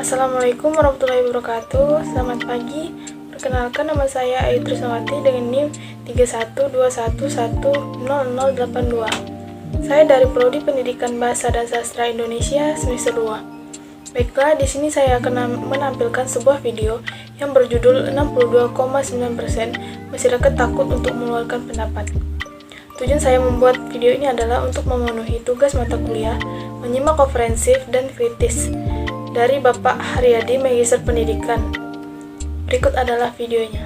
Assalamualaikum warahmatullahi wabarakatuh. Selamat pagi. Perkenalkan, nama saya Ayu Trisnawati dengan NIM 3121100082. Saya dari Prodi Pendidikan Bahasa dan Sastra Indonesia semester 2. Baiklah, di sini saya akan menampilkan sebuah video yang berjudul 62,9% masyarakat takut untuk mengeluarkan pendapat. Tujuan saya membuat video ini adalah untuk memenuhi tugas mata kuliah menyimak komprehensif dan kritis dari Bapak Haryadi, Magister Pendidikan. Berikut adalah videonya.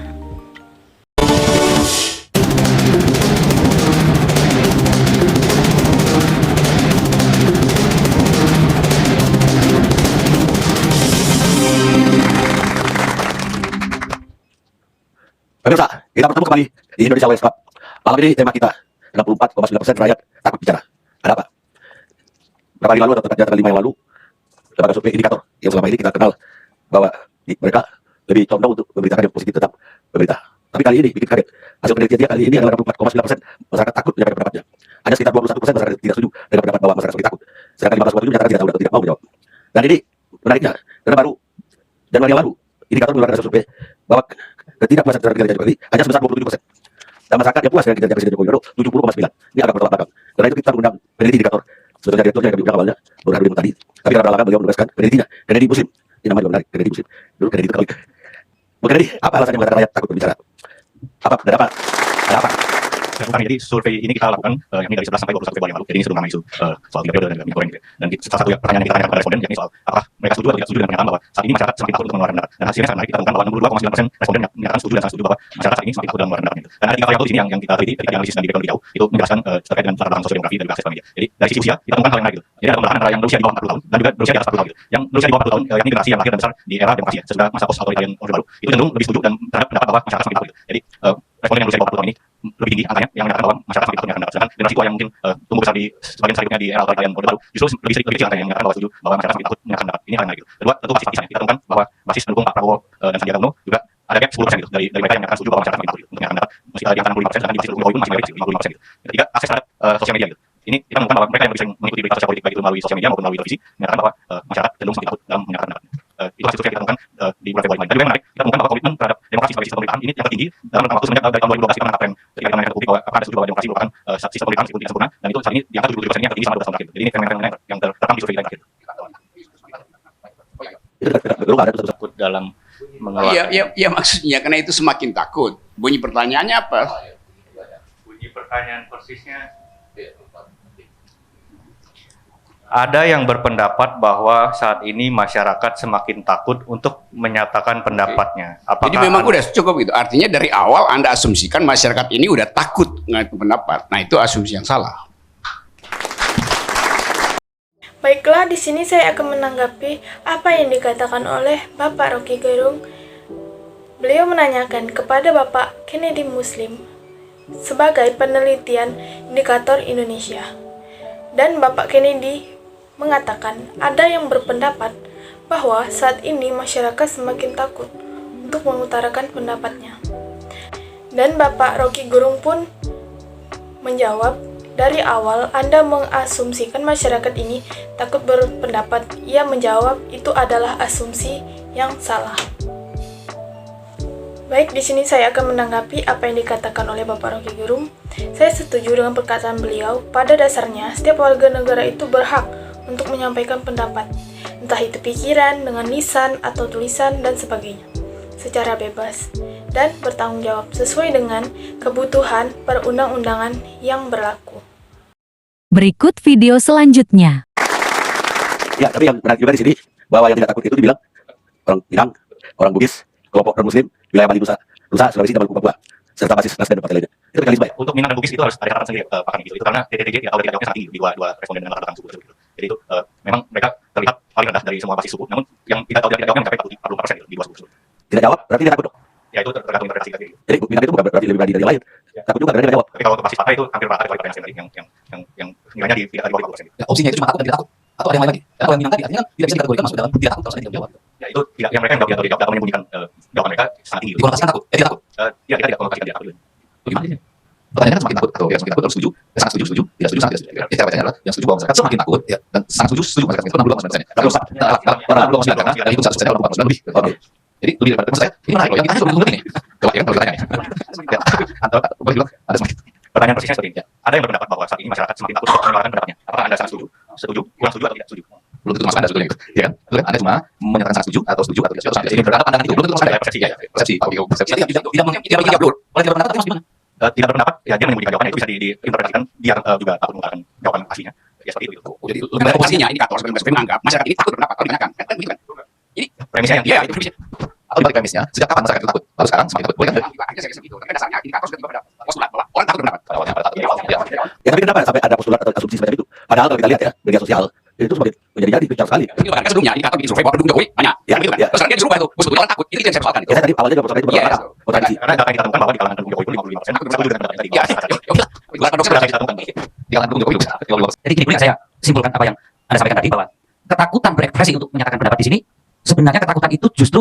Pemirsa, kita bertemu kembali di Indonesia Wales Club. Malam ini tema kita 64,9% rakyat takut bicara. Ada apa? Berapa hari lalu atau tepatnya tanggal 5 yang lalu, lembaga survei indikator yang selama ini kita kenal bahwa mereka lebih condong untuk memberitakan yang positif tentang pemerintah. Tapi kali ini bikin kaget. Hasil penelitian dia kali ini adalah 64,9% masyarakat takut menyampaikan pendapatnya. Ada sekitar 21% masyarakat tidak setuju dengan pendapat bahwa masyarakat semakin takut. Sedangkan 15,7% menyatakan tidak tahu atau tidak mau menjawab. Dan ini menariknya, karena baru Januari yang lalu indikator mengeluarkan hasil survei bahwa ketidakpuasan terhadap kinerja Jokowi hanya sebesar 27%. Dan masyarakat yang puas dengan kinerja Presiden Joko Widodo 70,9%. Ini agak bertolak belakang. Karena itu kita mengundang peneliti indikator. Sebetulnya direkturnya yang kami undang awalnya Nur Harudin tadi. Tapi karena belakang beliau menugaskan penelitinya Kennedy Muslim. Ini namanya juga menarik, Kennedy Muslim. Dulu Kennedy itu Katolik. Bu Kennedy, apa alasannya mengatakan rakyat takut berbicara? Apa? Dan apa? Ada apa? Bukan, jadi survei ini kita lakukan yakni dari 11 sampai 21 Februari yang lalu. Jadi ini sebelum nama isu soal 3 periode dan minyak goreng. Dan salah satu pertanyaan yang kita tanyakan kepada responden yakni soal apakah mereka setuju atau tidak setuju dengan pernyataan bahwa saat ini masyarakat semakin takut untuk mengeluarkan pendapat. Dan hasilnya sangat menarik, kita temukan bahwa 62,9% responden menyatakan setuju dan sangat setuju bahwa masyarakat saat ini semakin takut dalam mengeluarkan pendapat. Dan ada 3 variabel di sini yang kita teliti ketika analisis dan direkam lebih jauh, itu menjelaskan terkait dengan latar belakang sosiodemografi dari akses media. Jadi dari sisi usia kita temukan hal yang menarik gitu. Jadi ada pembelahan antara yang berusia di bawah 40 tahun dan juga berusia di atas 40 tahun gitu. Yang berusia di bawah 40 tahun yakni generasi yang lahir dan besar di era demokrasi ya, sesudah masa post authoritarian Orde Baru, itu cenderung lebih setuju dan terhadap pendapat bahwa masyarakat semakin takut gitu. Jadi responden yang berusia di bawah 40 tahun ini lebih tinggi angkanya yang menyatakan bahwa masyarakat semakin takut mengeluarkan pendapat. Sedangkan generasi tua yang mungkin tumbuh besar di sebagian besar hidupnya di era authoritarian Orde Baru justru lebih kecil angkanya yang menyatakan bahwa setuju bahwa masyarakat semakin takut mengeluarkan pendapat. Ini hal yang menarik gitu. Kedua, tentu basis partisannya. Kita temukan bahwa basis pendukung Pak Prabowo dan Sandiaga Uno juga ada gap 10% gitu dari mereka yang menyatakan setuju bahwa masyarakat semakin takut gitu, mengeluarkan pendapat. Masih di angka 65%, sedangkan di basis pendukung Jokowi pun masih menarik 55% gitu. Ketiga, akses terhadap sosial media gitu. Ini kita menemukan bahwa mereka yang lebih sering mengikuti berita sosial politik baik itu melalui sosial media maupun melalui televisi menyatakan bahwa masyarakat cenderung semakin takut dalam menyatakan pendapat. Itu hasil survei yang kita temukan di bulan Februari kemarin. Dan juga yang menarik, kita temukan bahwa komitmen terhadap demokrasi sebagai sistem pemerintahan ini yang tertinggi dalam rentang waktu semenjak dari tahun 2012 kita menangkap tren ketika kita menanyakan ke publik bahwa apakah ada setuju bahwa demokrasi merupakan sistem pemerintahan meskipun tidak sempurna, dan itu saat ini di angka 77% ini yang tertinggi selama 2 tahun terakhir. Jadi ini fenomena yang terekam di survei kita yang terakhir. Itu betul nggak ada Takut dalam mengeluarkan. Iya maksudnya karena itu semakin takut. Bunyi pertanyaannya apa? Bunyi pertanyaan persisnya. Ada yang berpendapat bahwa saat ini masyarakat semakin takut untuk menyatakan pendapatnya. Apakah Jadi memang udah cukup gitu. Artinya dari awal Anda asumsikan masyarakat ini udah takut dengan pendapat. Nah itu asumsi yang salah. Baiklah, di sini saya akan menanggapi apa yang dikatakan oleh Bapak Rocky Gerung. Beliau menanyakan kepada Bapak Kennedy Muslim sebagai penelitian indikator Indonesia. Dan Bapak Kennedy mengatakan ada yang berpendapat bahwa saat ini masyarakat semakin takut untuk mengutarakan pendapatnya. Dan Bapak Rocky Gerung pun menjawab, dari awal Anda mengasumsikan masyarakat ini takut berpendapat. Ia menjawab itu adalah asumsi yang salah. Baik, di sini saya akan menanggapi apa yang dikatakan oleh Bapak Rocky Gerung. Saya setuju dengan perkataan beliau. Pada dasarnya, setiap warga negara itu berhak untuk menyampaikan pendapat, entah itu pikiran, dengan lisan, atau tulisan, dan sebagainya, secara bebas, dan bertanggung jawab sesuai dengan kebutuhan perundang-undangan yang berlaku. Berikut video selanjutnya. Ya, tapi yang menarik juga di sini bahwa yang tidak takut itu dibilang orang Minang, orang Bugis, kelompok non-Muslim, wilayah Bali, Nusa, Sulawesi, dan Papua, serta basis Nasdem dan partai lainnya. Itu mekanisme ya? untuk Minang dan Bugis itu harus ada catatan sendiri Pak Kami gitu. Itu karena TTG atau tidak jawabnya sangat tinggi di dua responden dengan latar belakang suku tersebut. Jadi itu memang mereka terlihat paling rendah dari semua basis suku. Namun yang kita tahu tidak jawabnya mencapai 44% gitu, di dua suku tersebut. Tidak jawab, berarti tidak takut dong. Ya itu tergantung interpretasi kita. Jadi Minang itu bukan berarti lebih berani dari yang lain. Takut juga karena dia tidak jawab. Tapi kalau untuk basis partai itu hampir rata dengan yang tadi yang nilainya di bawah 50%. Ya, opsinya itu cuma takut dan tidak takut. Atau ada yang lain lagi. Karena kalau yang bilang tadi artinya kan tidak bisa dikategorikan masuk dalam tidak takut kalau tidak menjawab. Ya itu tidak, yang mereka yang tidak jawab atau menyembunyikan jawaban mereka sangat tinggi. Dikonotasikan takut. Tidak takut. Ya kita tidak konotasikan dia takut. Bagaimana sih? Pertanyaannya kan semakin takut atau yang semakin takut harus setuju, sangat setuju, tidak setuju, sangat tidak setuju. Cara bacanya adalah yang setuju bahwa masyarakat semakin takut, ya, dan sangat setuju masyarakat itu 62,9%. Kalau orang 62,9 karena dari itu 100% orang 49 lebih. Oke. Jadi lebih daripada teman saya, ini menarik loh. Yang ditanya juga belum nih. Coba ya, kalau ditanya nih. Atau boleh bilang ada semakin. Pertanyaan persisnya seperti ini. Ada yang berpendapat bahwa saat ini masyarakat semakin takut untuk menyuarakan pendapatnya. Apakah Anda sangat setuju? Setuju? Kurang setuju atau tidak setuju? Belum tentu masuk Anda sebetulnya gitu. Ya kan? Betul kan? Anda cuma menyatakan sangat setuju atau setuju atau tidak setuju. Ini berpendapat pandangan itu. Belum tentu masuk Anda. Persepsi, ya. Persepsi. Oke, persepsi. Tidak menjawab dulu. Oleh tidak berpendapat tapi masih gimana? Tidak berpendapat, ya dia menyembunyikan jawabannya itu bisa diinterpretasikan dia juga takut mengungkapkan jawaban aslinya. Ya seperti itu. Jadi lebih Karena banyak posisinya indikator sebenarnya menganggap masyarakat ini takut berpendapat kalau ditanyakan. Kan begitu kan? Ini Premisnya yang ya itu premisnya. atau dibalik premisnya, sejak kapan masyarakat itu takut? Lalu sekarang semakin takut. Boleh kan? Akhirnya saya segitu. Tapi dasarnya indikator sudah tiba pada postulat bahwa orang takut berpendapat. Pada awalnya pada takut. Ya. Ya tapi kenapa sampai ada postulat atau asumsi semacam itu? Padahal kalau kita lihat ya, media sosial itu semakin menjadi gencar sekali. Ini bahkan sebelumnya indikator bikin survei bahwa pendukung Jokowi banyak. Ya, Begitu kan? ya. Terus sekarang dia disuruh itu. Sebetulnya orang takut. Itu yang saya persoalkan itu. Ya saya tadi awalnya juga persoalan itu Iya, berapa kontradiksi. karena data yang kita temukan bahwa di kalangan pendukung Jokowi itu 55% setuju dengan pendapat tadi. Ya, ya udah. Bukan Data yang kita temukan. Di kalangan pendukung Jokowi bisa. Jadi gini, boleh saya simpulkan apa yang Anda sampaikan tadi, bahwa ketakutan berekspresi untuk menyatakan pendapat di sini, sebenarnya ketakutan itu justru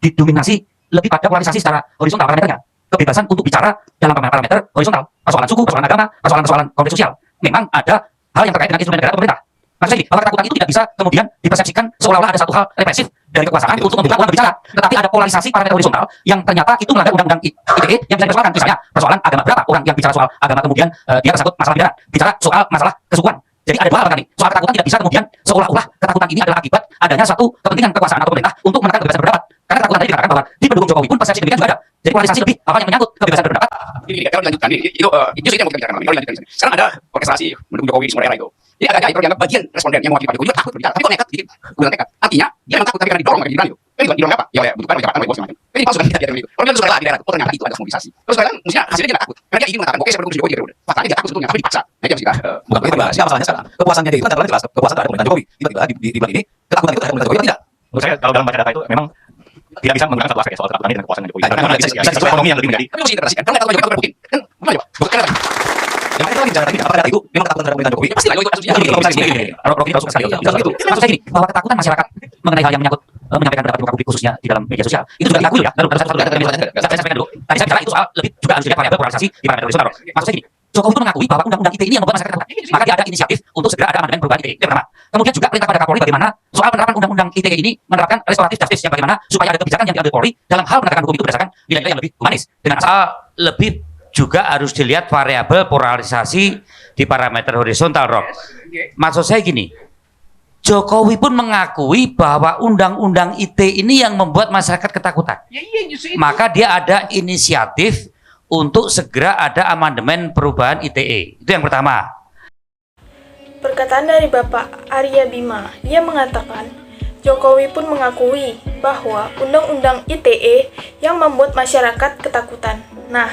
didominasi lebih pada polarisasi secara horizontal parameternya. Kebebasan untuk bicara dalam parameter horizontal, persoalan suku, persoalan agama, persoalan konteks sosial. Memang ada hal yang terkait dengan instrumen negara atau pemerintah. Maksud saya gini, bahwa ketakutan itu tidak bisa kemudian dipersepsikan seolah-olah ada satu hal represif dari kekuasaan untuk membuka orang berbicara. Tetapi ada polarisasi parameter horizontal yang ternyata itu melanggar undang-undang ITE yang bisa dipersoalkan. Misalnya persoalan agama, berapa orang yang bicara soal agama kemudian dia tersangkut masalah pidana, bicara soal masalah kesukuan. Jadi ada dua hal kami. Soal ketakutan tidak bisa kemudian seolah-olah ketakutan ini adalah akibat adanya suatu kepentingan kekuasaan atau pemerintah untuk menekan kebebasan berpendapat. Karena ketakutan tadi dikatakan bahwa di pendukung Jokowi pun persepsi demikian juga ada. Jadi polarisasi lebih apa yang menyangkut kebebasan berpendapat. Ini kalau dilanjutkan itu sih yang mau kita bicarakan. Kalau dilanjutkan sekarang ada orkestrasi mendukung Jokowi semua era itu. Jadi agak kalau dianggap bagian responden yang mewakili Pak Jokowi juga takut berbicara, tapi kok nekat dikit, bukan nekat. Artinya dia memang takut tapi karena didorong oleh Gibran itu. Ini didorong apa? Ya oleh butuhkan oleh jabatan oleh bos macam. Ini palsu kan dia itu. Orang bilang suka lah di daerah. Oh ternyata itu ada mobilisasi. Terus sekarang mestinya hasilnya dia takut. Karena dia ingin mengatakan oke saya mendukung Jokowi di periode. Faktanya dia takut sebetulnya tapi dipaksa. Nah itu yang kita Bukan begitu, Mbak. Siapa masalahnya sekarang? Kepuasannya dia itu antara lain jelas kepuasan terhadap pemerintahan Jokowi. Tiba-tiba di bulan ini ketakutan itu terhadap pemerintahan Jokowi atau tidak? Menurut saya kalau dalam baca data itu memang tidak bisa menggunakan satu aspek soal ketakutan dan kekuasaan Jokowi. Karena bisa ekonomi yang lebih menjadi. tapi mesti interpretasikan. Kalau kata Jokowi takut Putin. Kan gimana coba? Bukan kan? Yang kita lagi bicara tadi, apakah data itu memang ketakutan terhadap pemerintahan Jokowi? Pasti lah itu kasusnya. Kalau misalnya gini, Rocky kalau suka sekali, bisa begitu. Maksud saya gini, bahwa ketakutan masyarakat mengenai hal yang menyangkut menyampaikan pendapat di muka publik khususnya di dalam media sosial itu juga diakui ya. Lalu ada satu saya sampaikan dulu. Tadi saya bicara itu soal lebih juga harus dilihat variabel polarisasi di parameter horizontal. Maksud saya gini, Jokowi itu mengakui bahwa undang-undang ITE ini yang membuat masyarakat ketakutan. Maka dia ada inisiatif untuk segera ada amandemen perubahan ITE. Itu yang pertama. Kemudian juga perintah pada Kapolri bagaimana soal penerapan undang-undang ITE ini menerapkan restoratif justice yang bagaimana supaya ada kebijakan yang diambil Polri dalam hal penegakan hukum itu berdasarkan nilai-nilai yang lebih humanis dengan lebih juga harus dilihat variabel polarisasi di parameter horizontal, Rob. Maksud saya gini, Jokowi pun mengakui bahwa undang-undang ITE ini yang membuat masyarakat ketakutan. Maka dia ada inisiatif untuk segera ada amandemen perubahan ITE. Itu yang pertama. Perkataan dari Bapak Arya Bima, dia mengatakan, Jokowi pun mengakui bahwa undang-undang ITE yang membuat masyarakat ketakutan. Nah,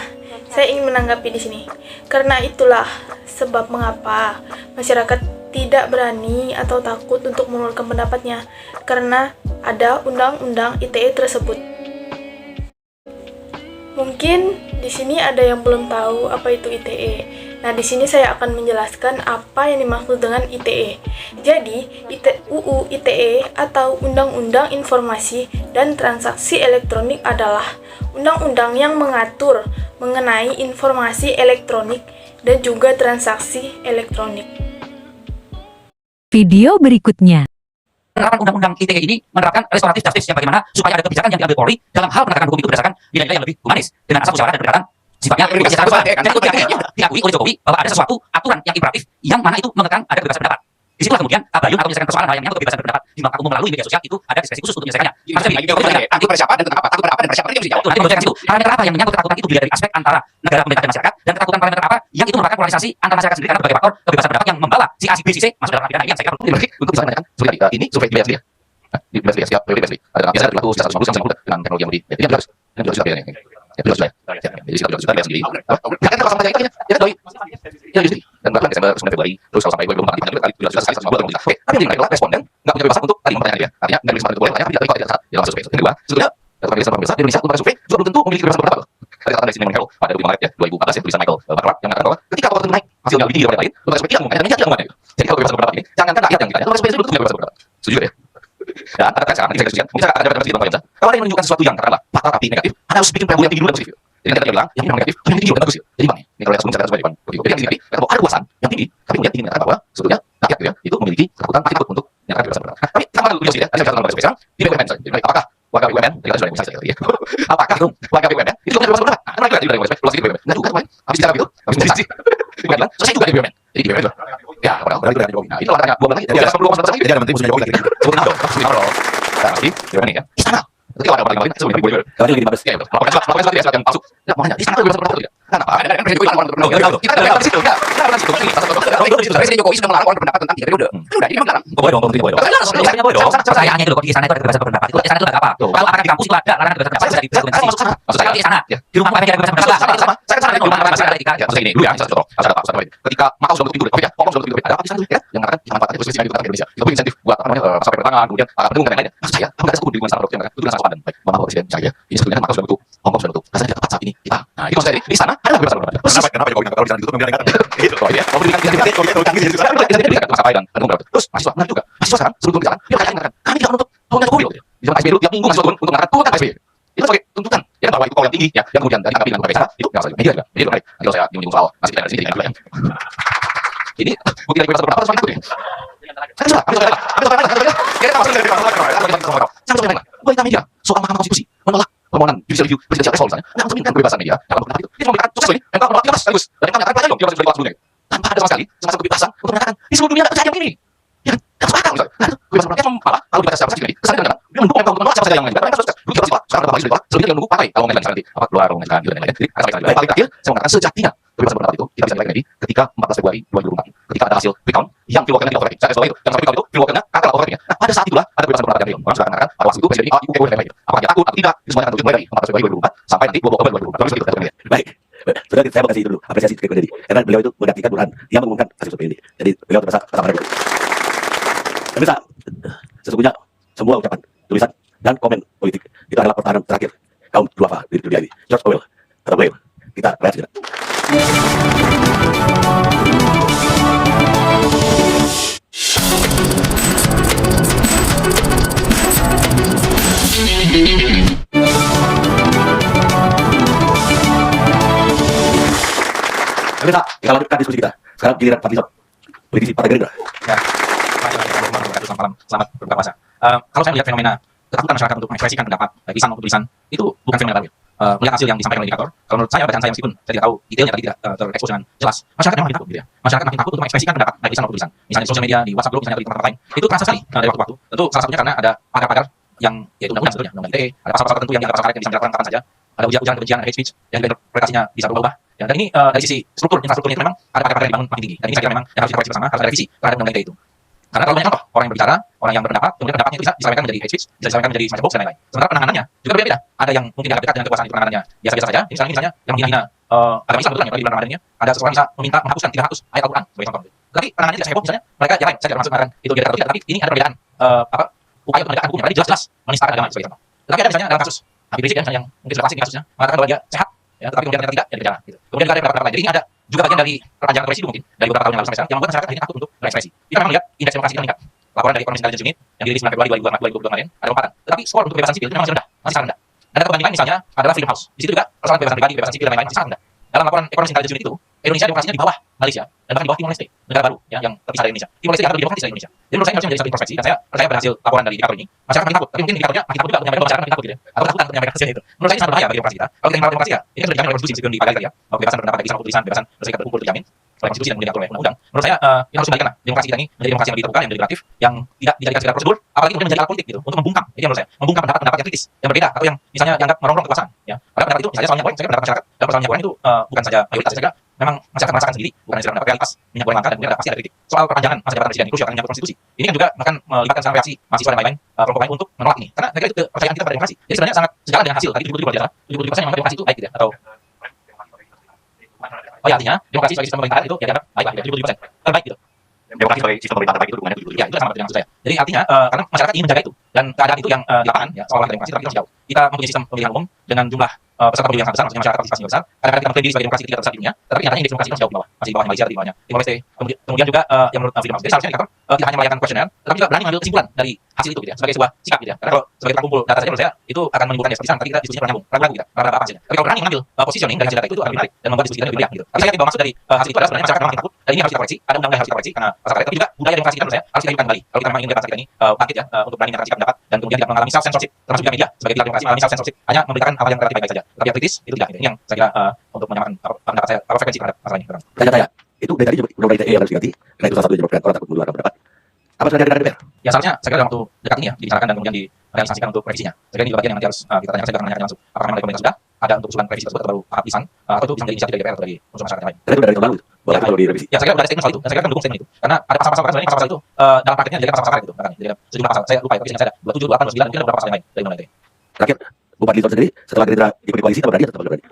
saya ingin menanggapi di sini. Karena itulah sebab mengapa masyarakat tidak berani atau takut untuk mengeluarkan pendapatnya karena ada undang-undang ITE tersebut. Mungkin di sini ada yang belum tahu apa itu ITE. Nah, di sini saya akan menjelaskan apa yang dimaksud dengan ITE. Jadi, UU ITE atau Undang-Undang Informasi dan Transaksi Elektronik adalah undang-undang yang mengatur mengenai informasi elektronik dan juga transaksi elektronik. Video berikutnya. Penerapan undang-undang ITE ini menerapkan restoratif justice yang bagaimana supaya ada kebijakan yang diambil Polri dalam hal penegakan hukum itu berdasarkan nilai-nilai yang lebih humanis dengan asas musyawarah dan pendekatan sifatnya diakui oleh Jokowi bahwa ada sesuatu aturan yang imperatif yang mana itu mengekang ada kebebasan pendapat. Disitulah kemudian tabayun atau menyelesaikan persoalan hal yang menyangkut kebebasan berpendapat di muka umum melalui media sosial itu ada diskresi khusus untuk menyelesaikannya. Maksudnya takut pada siapa dan kenapa? Takut pada apa dan pada siapa? Itu mesti dijawab. nanti menurut saya situ parameter apa yang menyangkut ketakutan itu dilihat dari aspek antara negara, pemerintah dan masyarakat, dan ketakutan parameter apa yang itu merupakan polarisasi antar masyarakat sendiri karena berbagai faktor kebebasan berpendapat yang membawa si A, si B, si C masuk dalam pidana ini yang saya kira perlu Untuk bisa menanyakan seperti tadi, ini survei di BSD ya. Di BSD ya, setiap periode BSD ada biasanya berlaku sekitar 150 sampai 150 dengan teknologi yang lebih. Ya, ini jelas. Ini jelas juga bedanya. Ya, jelas juga. Ya, jadi sekitar 200 juta BSD. Kan kalau sama saja itu ya doi. Ya justru. Dan bahkan Desember 9 Februari terus kalau sampai 2024 nanti kali 200 juta sekali 150 teknologi. Oke, tapi yang adalah responden enggak punya kebebasan untuk tadi pertanyaan dia. Artinya enggak bisa boleh tanya tapi kalau tidak salah dalam survei. Yang kedua, sebetulnya kebebasan di Indonesia lembaga survei juga belum tentu memiliki kebebasan berpendapat. Ada kata dari Simon Carroll pada 20 Maret ya 2014 ya tulisan Michael Butler yang mengatakan bahwa ketika kota naik hasilnya lebih tinggi daripada lain, lembaga survei tidak memungkinkan tidak memungkinkan itu. Jadi kalau kebebasan berpendapat ini jangankan rakyat yang ditanya, lembaga survei belum punya kebebasan berpendapat. Setuju ya? Dan sekarang saya diskusikan, mungkin ada referensi dalam Pak Yonca. Kalau ada yang menunjukkan sesuatu yang katakanlah fakta tapi negatif, Anda harus bikin preambul yang tinggi dulu dan positif. Jadi nanti dia bilang yang ini memang negatif, yang ini juga bagus ya. Jadi bang, ini kalau lihat sebelum saya sebagai bang, jadi yang ini kata bahwa ada kuasaan yang tinggi, tapi kemudian ingin menyatakan bahwa sebetulnya rakyat gitu ya, itu memiliki ketakutan pasti takut untuk menyatakan kebebasan berpendapat. Tapi kita makan dulu ya, tadi saya bicara tentang sekarang di BUMN saja. Jadi apakah warga BUMN, tadi sudah saya tadi ya. Apakah warga BUMN itu punya kebebasan berpendapat? Nah, kan lagi dari BUMN, luas di BUMN. Enggak juga kemarin. Habis bicara gitu, habis diskusi. Bukan kan? Selesai juga di BUMN. Jadi di BUMN juga. Ya, padahal Jokowi. Nah, itu olahraganya 2 bulan lagi. Ya, 10 lagi. Jadi ada menteri musuhnya Jokowi. Sebutin apa dong? Sebutin apa dong? Nah, jadi BUMN ya. Istana. Ketika ada orang lain sebelum boleh. Kalau lagi di Mabes. Ya, betul. Laporan surat yang palsu. Ya, makanya istana kebebasan berpendapat tidak. Kenapa? Ada presiden Jokowi melarang orang berpendapat. Kita ada di situ. Kita ada di situ. Presiden Jokowi sudah melarang orang berpendapat tentang 3 periode. Udah, ini melarang. Boleh dong, boleh dong. Boleh dong. Sayangnya dulu kok di istana itu ada kebebasan berpendapat. Itu istana itu ada apa? Kalau apakah di kampus itu ada larangan kebebasan berpendapat? Bisa diimplementasi. Saya di istana. Di rumah ada kebebasan berpendapat. Saya sana di rumah ada etika. Ya, ini dulu ya, saya contoh. Ada apa? Ketika Makau sudah menutup pintu, ya, Hongkong sudah menutup pintu. Ada apa di sana tuh ya? Yang mengatakan kita manfaatkan posisi di Indonesia. Itu punya insentif buat apa namanya? Maskapai penerbangan, kemudian para pendukung dan lain-lainnya. Maksud saya, apa ada satu di lingkungan sana yang mengatakan itu dengan sangat padan. Baik, Bapak Presiden saya ya. Ini sebetulnya Makau sudah menutup, Hongkong sudah menutup. Rasanya tidak tepat saat ini kita. Nah, itu maksud saya di sana ada kebebasan berpendapat. Kenapa Jokowi kalau di sana ditutup membiarkan? Gitu. Oh iya, mau berikan maskapai dan pendukung berapa. Terus mahasiswa menarik juga. Mahasiswa sekarang sebelum berjalan, dia mengatakan kami tidak menutup tahunnya Jokowi loh. Di zaman SBY dulu tiap minggu mahasiswa turun untuk mengatakan turunkan SBY. Itu sebagai tuntutan ya bahwa itu kau yang tinggi ya, yang kemudian dari kami dengan berbagai cara itu nggak usah media juga menarik. Nanti kalau saya menyinggung soal masih tidak ada sini jadi ya. Ini bukti dari kebebasan berpendapat semakin ikut ya. Saya sudah, kami sudah kita masuk dari wanita media soal Mahkamah Konstitusi menolak permohonan judicial review presidential threshold misalnya untuk menginginkan kebebasan media dalam berpendapat itu. Dia memberikan sukses ini MK menolak 13 sekaligus dan MK menyatakan pelajari dong 13 sebelumnya tanpa ada sama sekali semacam kebebasan untuk menyatakan di seluruh dunia tidak terjadi yang begini. Ya kan? Tidak masuk akal misalnya. Nah, itu kebebasan berpendapat malah kalau dibaca secara persepsi kesannya kan dia mendukung MK untuk menolak siapa saja yang mengajukan. Mereka sukses. Dulu 13 sekarang ada bagi ditolak selebihnya yang menunggu partai kalau mengajukan nanti apa keluar mengajukan gitu dan lain-lain. Jadi ada sampai paling terakhir saya mengatakan sejatinya kebebasan berpendapat itu kita bisa nilai lagi ketika 14 Februari 2024 ketika ada hasil quick count yang field workernya tidak otomatis. Saya soal itu yang sampai quick count itu field workernya kata otomatisnya. Nah, pada saat itulah ada kebebasan berpendapat yang real. Orang sudah mengatakan pada waktu itu presiden ini ibu dan lain-lain. Apakah dia takut atau tidak? Itu semuanya akan terjadi mulai dari 14 Februari 2024 sampai nanti 20 Oktober 2024. Terus kita lihat. Baik. Sudah saya mau kasih dulu apresiasi ke Dedi karena beliau itu menggantikan Burhan yang mengumumkan hasil survei ini. Jadi beliau terasa pada dulu. Pemirsa, sesungguhnya semua ucapan, tulisan dan komen politik itu adalah pertahanan terakhir kaum duafa di dunia ini. George Orwell, kata beliau. Kita lihat sejenak. Pemirsa, kita lanjutkan diskusi kita. Sekarang giliran Pak Lison, politisi Partai Gerindra. Ya, selamat malam, selamat berbuka puasa. Kalau saya melihat fenomena ketakutan masyarakat untuk mengekspresikan pendapat, baik lisan maupun tulisan, itu bukan fenomena baru. Melihat hasil yang disampaikan oleh indikator, kalau menurut saya bacaan saya meskipun saya tidak tahu detailnya tadi tidak terekspos dengan jelas, masyarakat memang makin takut gitu ya. Masyarakat makin takut untuk mengekspresikan pendapat, baik lisan maupun tulisan. Misalnya di sosial media, di WhatsApp group, misalnya atau di tempat lain, itu terasa sekali dari waktu ke waktu. Tentu salah satunya karena ada pagar-pagar yang yaitu undang-undang sebetulnya, undang-undang ITE, ada pasal-pasal tertentu yang dianggap pasal karet yang bisa dilakukan kapan saja, ada ujaran kebencian, ada hate speech, yang juga interpretasinya bisa berubah-ubah. Ya, dan ini dari sisi struktur infrastrukturnya itu memang ada pagar-pagar yang dibangun makin tinggi. Dan ini saya kira memang yang harus kita koreksi bersama, harus ada revisi terhadap undang-undang ITE itu. Karena kalau banyak contoh orang yang berbicara, orang yang berpendapat, kemudian pendapatnya itu bisa disampaikan menjadi hate speech, bisa disampaikan menjadi semacam hoax dan lain-lain. Sementara penanganannya juga berbeda. Ada yang mungkin dianggap dekat dengan kekuasaan itu penanganannya biasa-biasa saja. Jadi misalnya yang menghina agama Islam betul di bulan Ramadan ini, ada seseorang bisa meminta menghapuskan 300 ayat Al-Quran sebagai contoh. Tapi penanganannya tidak heboh misalnya mereka yang lain, saya tidak maksud mengatakan itu dia atau tidak, tapi ini ada perbedaan upaya penegakan hukumnya, berarti jelas-jelas menistakan agama sebagai contoh. Tetapi ada misalnya dalam kasus Habib Rizik ya, misalnya yang mungkin sudah klasik kasusnya, mengatakan bahwa dia sehat, ya, tetapi kemudian ternyata tidak, ya dipenjara. Gitu. Kemudian juga ada pendapat lain. Jadi ini ada juga bagian dari perpanjangan represi mungkin dari beberapa tahun yang lalu sampai sekarang yang membuat masyarakat akhirnya takut untuk berekspresi. Kita memang lihat indeks demokrasi kita meningkat. Laporan dari Economist Intelligence Unit yang dirilis 9 Februari 2022 kemarin ada lompatan. Tetapi skor untuk kebebasan sipil itu memang masih rendah, masih sangat rendah. Dan ada perbandingan misalnya adalah Freedom House. Di situ juga persoalan kebebasan pribadi, kebebasan sipil dan lain-lain masih sangat rendah. Dalam laporan Economist Intelligence Unit itu, Indonesia demokrasinya di bawah Malaysia dan bahkan di bawah Timor Leste, negara baru ya, yang terpisah dari Indonesia. Timor Leste dianggap lebih demokratis dari Indonesia. Jadi menurut saya harusnya menjadi satu introspeksi dan saya percaya pada hasil laporan dari indikator ini. Masyarakat makin takut, tapi mungkin indikatornya makin takut juga untuk menyampaikan masyarakat makin takut gitu ya. Atau takut untuk menyampaikan hasilnya itu. Menurut saya sangat berbahaya bagi demokrasi kita. Kalau kita ingin melawan demokrasi ya, ini kan sudah dijamin oleh konstitusi meskipun dipagari tadi ya. Bahwa kebebasan berpendapat, baik lisan maupun tulisan, kebebasan berserikat berkumpul dijamin oleh konstitusi dan kemudian diatur oleh undang-undang. Menurut saya ini harus dikembalikan lah. Demokrasi kita ini menjadi demokrasi yang lebih terbuka, yang lebih relatif, yang tidak dijadikan sekedar prosedur, apalagi kemudian menjadi alat politik gitu untuk membungkam. Itu yang menurut saya, membungkam pendapat-pendapat yang kritis, yang berbeda atau yang misalnya dianggap merongrong kekuasaan ya. Padahal pendapat itu misalnya soal minyak goreng, saya kira pendapat masyarakat dalam persoalan minyak goreng itu bukan saja mayoritas, saya kira memang masyarakat merasakan sendiri, bukan hanya pendapat realitas minyak goreng langka dan kemudian ada pasti ada kritik. Soal perpanjangan masa jabatan presiden itu krusial karena menyangkut konstitusi. Ini kan juga akan melibatkan sekarang reaksi mahasiswa dan lain-lain, kelompok lain untuk menolak ini. Karena saya kira itu kepercayaan kita pada demokrasi. Jadi sebenarnya sangat sejalan dengan hasil tadi 77% kalau tidak salah. 77% yang menganggap demokrasi itu baik gitu ya, atau oh ya artinya demokrasi sebagai sistem pemerintahan itu ya dianggap baik lah, 77% terbaik gitu. Demokrasi sebagai sistem pemerintahan terbaik itu dukungannya 77%. Ya, itu sama dengan maksud saya. Jadi artinya karena masyarakat ingin menjaga itu dan keadaan itu yang di lapangan ya soal demokrasi tapi tidak jauh. Kita mempunyai sistem pemilihan umum dengan jumlah peserta pemilu yang sangat besar, maksudnya masyarakat partisipasinya besar. Kadang-kadang kita mengklaim diri sebagai demokrasi ketiga terbesar di dunia, tetapi nyatanya indeks demokrasi itu masih jauh di bawah, masih di bawah Malaysia, di bawahnya Timor Leste. Kemudian juga yang menurut Freedom House, jadi seharusnya indikator tidak hanya melayangkan kuesioner, tetapi juga berani mengambil kesimpulan dari hasil itu gitu ya, sebagai sebuah sikap gitu ya. Karena kalau sebagai tukang kumpul data saja menurut saya itu akan menimbulkan ya seperti sekarang tadi kita diskusinya kurang nyambung, ragu-ragu kita, ragu-ragu apa hasilnya. Tapi kalau berani mengambil positioning dari hasil data itu akan lebih menarik dan membuat diskusi kita lebih riang gitu. Tapi saya yakin bahwa maksud dari hasil itu adalah sebenarnya masyarakat memang makin takut dan ini harus kita koreksi. Ada undang-undang yang harus kita koreksi karena pasal karet, tapi juga budaya demokrasi kita menurut saya harus kita hidupkan kembali. Kalau kita memang ingin bangsa kita ini bangkit ya untuk berani menyatakan sikap pendapat dan kemudian tidak mengalami self censorship, termasuk juga media sebagai pilar demokrasi mengalami self censorship, hanya memberitakan apa yang relatif baik saja. Tapi yang kritis itu tidak. Ini yang saya kira untuk menyamakan pendapat saya frekuensi terhadap masalah ini. Tanya-tanya, itu dari tadi undang-undang ITE yang harus diganti, karena itu salah satu penyebab orang takut mengeluarkan pendapat. Apa sebenarnya dari DPR? Ya seharusnya saya kira dalam waktu dekat ini ya dibicarakan dan kemudian direalisasikan untuk revisinya. Saya kira ini bagian yang nanti harus kita tanyakan, saya akan menanyakan langsung. Apakah memang dari pemerintah sudah ada untuk usulan revisi tersebut atau baru tahap lisan atau itu bisa menjadi inisiatif dari DPR atau dari unsur masyarakat yang lain? Karena itu dari tahun lalu, bahwa itu perlu direvisi. Ya saya kira sudah ada statement soal itu dan saya kira mendukung statement itu. Karena ada pasal-pasal kan sebenarnya pasal-pasal itu dalam prakteknya jadi pasal-pasal karet gitu. Bahkan jadi sejumlah pasal. Saya lupa ya, tapi saya ada 27, 28, 29 mungkin ada beberapa pasal yang lain dari undang-undang ITE. Terakhir, Bupati Liton sendiri setelah Gerindra ikut koalisi, apa berani atau tidak berani?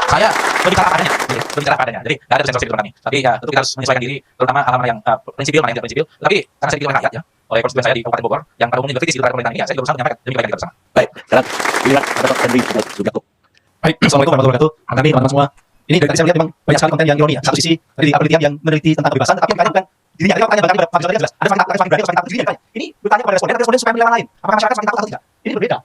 Saya berbicara padanya, berbicara padanya. Jadi tidak ada censorship di kami. Tapi ya tentu kita harus menyesuaikan diri, terutama hal-hal yang prinsipil, mana yang tidak prinsipil. Tapi karena saya dipilih oleh rakyat ya, oleh konstituen saya di Kabupaten Bogor, yang pada umumnya berkritis di luar pemerintahan ini, ya, saya juga berusaha menyampaikan demi kebaikan kita bersama. Baik, sekarang giliran ada Dr. Henry Subiakto. Baik, Assalamualaikum warahmatullahi wabarakatuh. Kang Kami, teman-teman semua. Ini dari tadi saya lihat memang banyak sekali konten yang ironi ya. Satu sisi dari penelitian yang meneliti tentang kebebasan, tetapi yang bukan dirinya. Ada pertanyaan bahkan pada jelas. Ada semakin berani, semakin takut dirinya ditanya. Ini bertanya kepada responden, responden supaya menilai orang lain. Apakah masyarakat semakin takut atau tidak? Ini berbeda.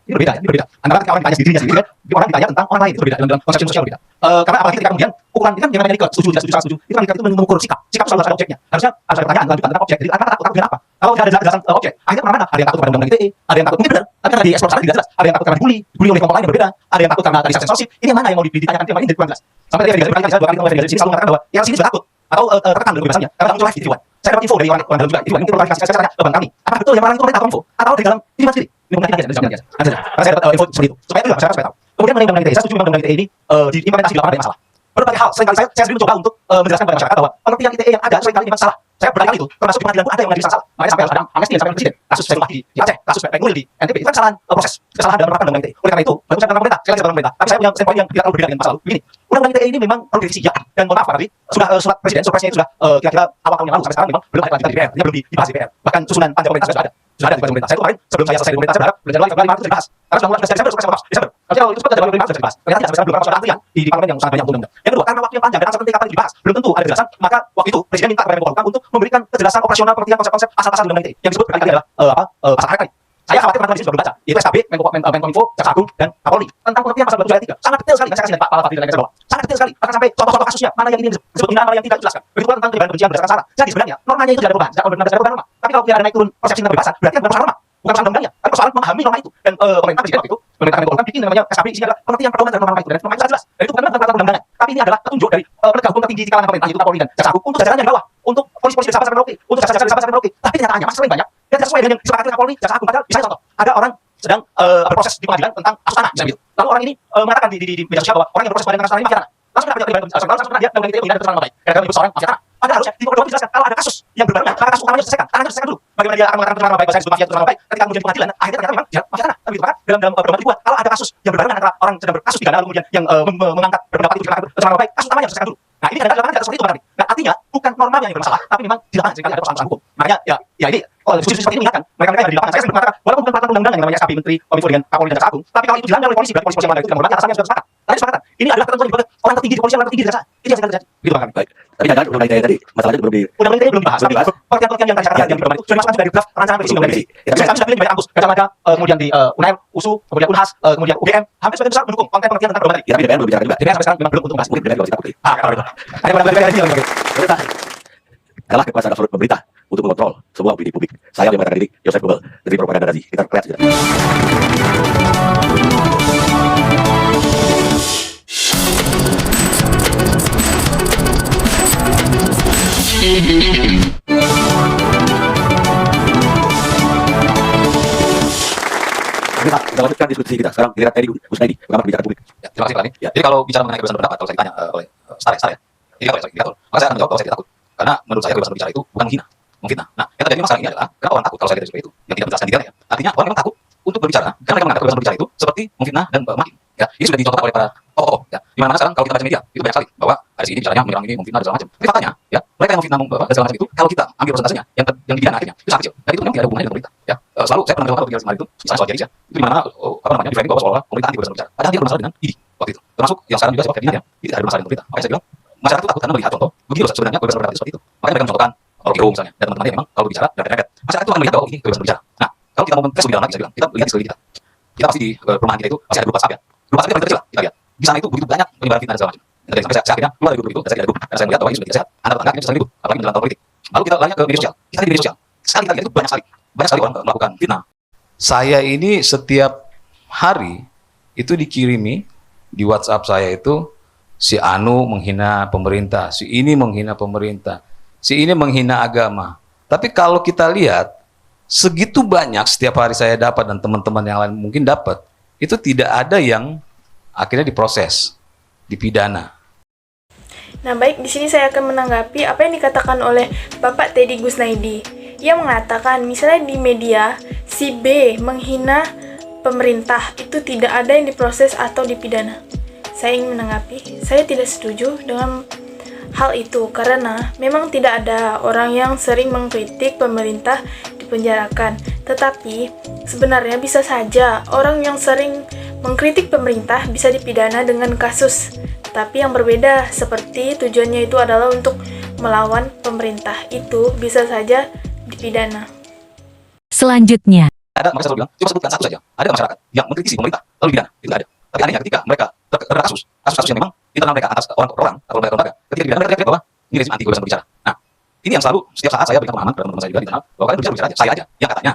Antara ketika orang ditanya dirinya sendiri kan, orang ditanya tentang orang lain itu berbeda dalam konsep sosial berbeda. Karena apalagi ketika kemudian ukuran ini kan yang namanya Likert, setuju tidak setuju, sangat setuju. Itu kan Likert itu mengukur sikap. Sikap selalu ada objeknya. Harusnya harus ada pertanyaan lanjutan tentang objek. Jadi apakah takut dengan apa? Kalau tidak ada jelasan objek, akhirnya kemana-mana. Ada yang takut kepada undang-undang ITE, ada yang takut mungkin benar, tapi karena dieksplor sana tidak jelas. Ada yang takut karena dibully oleh kelompok lain yang berbeda. Ada yang takut karena tadi censorship. Ini yang mana yang mau ditanyakan, yang ini kurang jelas. Sampai tadi saya dua kali ketemu sini selalu mengatakan bahwa yang sini sudah takut atau tertekan dalam kebebasannya karena tak muncul live di Twitter. Saya dapat info dari orang dalam juga. Itu mungkin perlu klarifikasi. Saya tanya ke Bang Kami, apakah betul yang orang itu pemerintah atau info atau dari dalam ini sendiri? Ini mungkin nanti saja. Karena saya dapat info seperti itu. Supaya itu juga masyarakat supaya tahu. Kemudian mengenai undang-undang ITE, saya setuju undang-undang ITE ini diimplementasi di lapangan ada masalah. Berbagai hal, seringkali saya sendiri mencoba untuk menjelaskan kepada masyarakat bahwa pengertian ITE yang ada seringkali memang salah. Saya berkali-kali itu, termasuk di pengadilan pun ada yang menjadi salah. Makanya sampai harus ada amnesti yang disampaikan presiden. Kasus Saifullah di Aceh, kasus Pek Nuril di NTB, itu kan kesalahan proses, kesalahan dalam menerapkan undang-undang ITE. Oleh karena itu, baru saya tentang pemerintah, sekali lagi saya tentang pemerintah. Tapi saya punya standpoint yang tidak terlalu berbeda dengan masa lalu. Begini, undang-undang ITE ini memang perlu direvisi ya. Dan mohon maaf Pak Kapolri, sudah surat presiden, surpresnya itu sudah kira-kira awal tahun yang lalu sampai sekarang memang belum ada kelanjutan di DPR, belum dibahas di DPR. Bahkan susunan panjang pemerintah sudah ada. Sudah ada di pemerintah. Saya itu kemarin sebelum saya selesai di pemerintah saya berharap bulan Januari Februari Maret itu dibahas. Karena sudah mulai Desember surprise Desember. Tapi kalau itu cepat dari Februari Maret sudah dibahas. Ternyata tidak sampai sekarang belum karena antrian di parlemen yang sangat banyak undang-undang. Yang kedua, karena waktu yang panjang dan uncertainty kapan dibahas, belum tentu ada kejelasan, maka waktu itu presiden minta kepada Menko Polhukam untuk memberikan kejelasan operasional pengertian konsep-konsep asal-asal di undang-undang ITE yang disebut berkali-kali adalah pasal karet tadi. Saya khawatir teman-teman di sini sudah belum baca. Itu SKB, Menkominfo, Jaksa Agung dan Kapolri tentang pengertian pasal 27 ayat 3. Sangat detail sekali. Saya kasih Pak Fadli dan saya bawa. Sangat detail sekali. Bahkan sampai contoh-contoh kasusnya, mana yang ini disebut hinaan, mana yang tidak dijelaskan. Begitu pula tentang penyebaran kebencian berdasarkan sara. Jadi sebenarnya normanya itu tidak ada perubahan. Sejak tahun 2016 ada perubahan norma. Tapi kalau tidak ada naik turun persepsi tentang kebebasan, berarti kan bukan persoalan norma. Bukan persoalan undang-undangnya, tapi persoalan memahami norma itu. Dan pemerintah presiden waktu itu, pemerintah Menko Polhukam bikin namanya SKB, isinya adalah pengertian pedoman terhadap norma itu. Dan norma itu jelas. Dan itu bukan peraturan undang-undangan. Tapi ini adalah petunjuk dari penegak hukum tertinggi di kalangan pemerintah, yaitu Kapolri dan Jaksa Agung untuk jajarannya di bawah, untuk polisi-polisi bersahabat sampai Merauke, untuk jaksa-jaksa bersahabat sampai Merauke. Tapi kenyataannya masih sering banyak dan tidak sesuai dengan yang disepakati oleh Kapolri, Jaksa Agung. Padahal misalnya contoh, ada orang sedang berproses di pengadilan tentang kasus tanah, misalnya gitu. Lalu orang ini mengatakan di media sosial bahwa orang yang berproses pengadilan kasus tanah ini mafia tanah. Langsung kita langsung dia dalam ITE tidak ada keterangan baik. Karena itu seorang mafia tanah. Padahal harusnya di Polhukam dijelaskan kalau ada kasus yang berbarengan, maka kasus utamanya diselesaikan. Tanahnya diselesaikan dulu. Bagaimana dia akan mengatakan keterangan baik bahwa saya disebut mafia keterangan baik ketika kemudian di pengadilan akhirnya ternyata memang dia mafia tanah. Tapi itu kan dalam pedoman dibuat kalau ada kasus yang berbarengan antara orang sedang berkasus pidana lalu kemudian yang mengangkat berpendapat itu keterangan baik, kasus utamanya diselesaikan dulu. Nah ini kadang-kadang tidak seperti itu Bang. Nah artinya bukan normanya yang bermasalah, tapi memang di lapangan seringkali ada persoalan hukum. Makanya ya ini diskusi seperti ini mengingatkan mereka-mereka yang ada di lapangan. Saya sering mengatakan walaupun bukan peraturan undang-undang yang namanya SKB Menteri Kominfo dengan Kapolri dan Jaksa Agung, tapi kalau itu dilanggar oleh polisi berarti polisi yang mana itu tidak menghormati atasannya sudah sepakat. Tadi sepakatan. Ini adalah ketentuan dibuat orang tertinggi di polisi, orang tertinggi di jaksa. Ini yang sedang terjadi. Gitu Bang. Baik. Tapi jangan undang-undang ITE tadi masalahnya belum di Undang-undang ITE belum dibahas. Tapi pengertian-pengertian yang tadi saya katakan yang di pedoman itu sudah dimasukkan dari draft rancangan revisi undang-undang ITE. Kami sudah pilih di banyak kampus, Gajah Mada, kemudian di UNAM, USU, kemudian Unhas, kemudian UGM, hampir sebagian besar mendukung konten pengertian tentang pedoman tadi. tapi DPR belum bicara juga. DPR sampai sekarang memang belum untuk membahas. Mungkin DPR kalau takut. Kalau itu. Ada beberapa lagi yang Pemerintah kalah kekuasaan absolut pemerintah untuk mengontrol semua opini publik. Saya yang mengatakan diri Yosef Goebbels dari propaganda Nazi. Kita lihat saja. Kita lanjutkan diskusi kita. Sekarang giliran Teddy Kusnaidi, pengamat kebijakan publik. Ya, terima kasih Pak Lani. Ya. Jadi kalau bicara mengenai kebebasan berpendapat, kalau saya ditanya oleh Star ya, indikator, maka saya akan menjawab bahwa saya tidak takut. Karena menurut saya kebebasan berbicara itu bukan memfitnah. Nah, yang terjadi masalah ini adalah kenapa orang takut kalau saya tidak seperti itu, yang tidak menjelaskan detailnya. Artinya orang memang takut untuk berbicara karena mereka menganggap kebebasan berbicara itu seperti memfitnah dan makin. Ya, ini sudah dicontohkan oleh para tokoh. Ya, Di mana sekarang kalau kita baca media itu banyak sekali bahwa ada sini bicaranya menyerang ini, memfitnah dan segala macam. Tapi faktanya, ya mereka yang memfitnah dan segala macam itu, kalau kita ambil persentasenya yang dipidana akhirnya itu sangat kecil. Dan itu memang tidak ada hubungannya dengan pemerintah. Ya, selalu saya pernah mendengar kalau itu, misalnya soal Indonesia, itu di mana di framing bahwa seolah pemerintah anti kebebasan berbicara. Padahal dia bermasalah dengan ID waktu itu. Termasuk yang sekarang juga seperti Ferdinand ya, itu tidak ada masalah dengan pemerintah. Makanya saya bilang masyarakat itu takut karena melihat contoh begini loh sebenarnya kebebasan berpendapat seperti itu. Makanya mereka mencontohkan Rocky Gerung misalnya dan teman-teman yang memang kalau berbicara dan rakyat, masyarakat itu akan melihat bahwa ini kebebasan berbicara. Nah, kalau kita mau tes lebih dalam lagi, saya bilang kita lihat di sekeliling kita. Kita pasti di perumahan kita itu pasti ada grup WhatsApp ya. Grup WhatsApp itu paling kecil lah, kita lihat. Di sana itu begitu banyak penyebaran fitnah dan segala macam. Dan sampai saya akhirnya keluar dari grup itu dan saya tidak ada grup. Karena saya melihat bahwa ini sudah tidak sehat. Anda tetangga akhirnya susah ribut, apalagi menjelang tahun politik. Lalu kita larinya ke media sosial. Kita di media sosial. Sekali kita lihat itu banyak sekali orang melakukan fitnah. Saya ini setiap hari itu dikirimi di WhatsApp saya itu si Anu menghina pemerintah, si ini menghina pemerintah, si ini menghina agama. Tapi kalau kita lihat segitu banyak setiap hari saya dapat dan teman-teman yang lain mungkin dapat, itu tidak ada yang akhirnya diproses, dipidana. Nah, baik, di sini saya akan menanggapi apa yang dikatakan oleh Bapak Teddy Gusnaidi. Ia mengatakan, misalnya di media, si B menghina pemerintah, itu tidak ada yang diproses atau dipidana. Saya ingin menanggapi, saya tidak setuju dengan hal itu, karena memang tidak ada orang yang sering mengkritik pemerintah dipenjarakan. Tetapi, sebenarnya bisa saja orang yang sering mengkritik pemerintah bisa dipidana dengan kasus. Tapi yang berbeda, seperti tujuannya itu adalah untuk melawan pemerintah, itu bisa saja dipidana. Selanjutnya, Ada, makanya saya selalu bilang, coba sebutkan satu saja. Ada masyarakat yang mengkritisi pemerintah, lalu dipidana, itu tidak ada. Tapi anehnya ketika mereka terkena kasus yang memang internal mereka atas orang atau lembaga, ketika dipidana mereka teriak bahwa ini rezim anti kebebasan berbicara. Nah, ini yang selalu setiap saat saya berikan pemahaman kepada teman-teman saya juga di internal bahwa kalian berbicara aja, saya aja yang katanya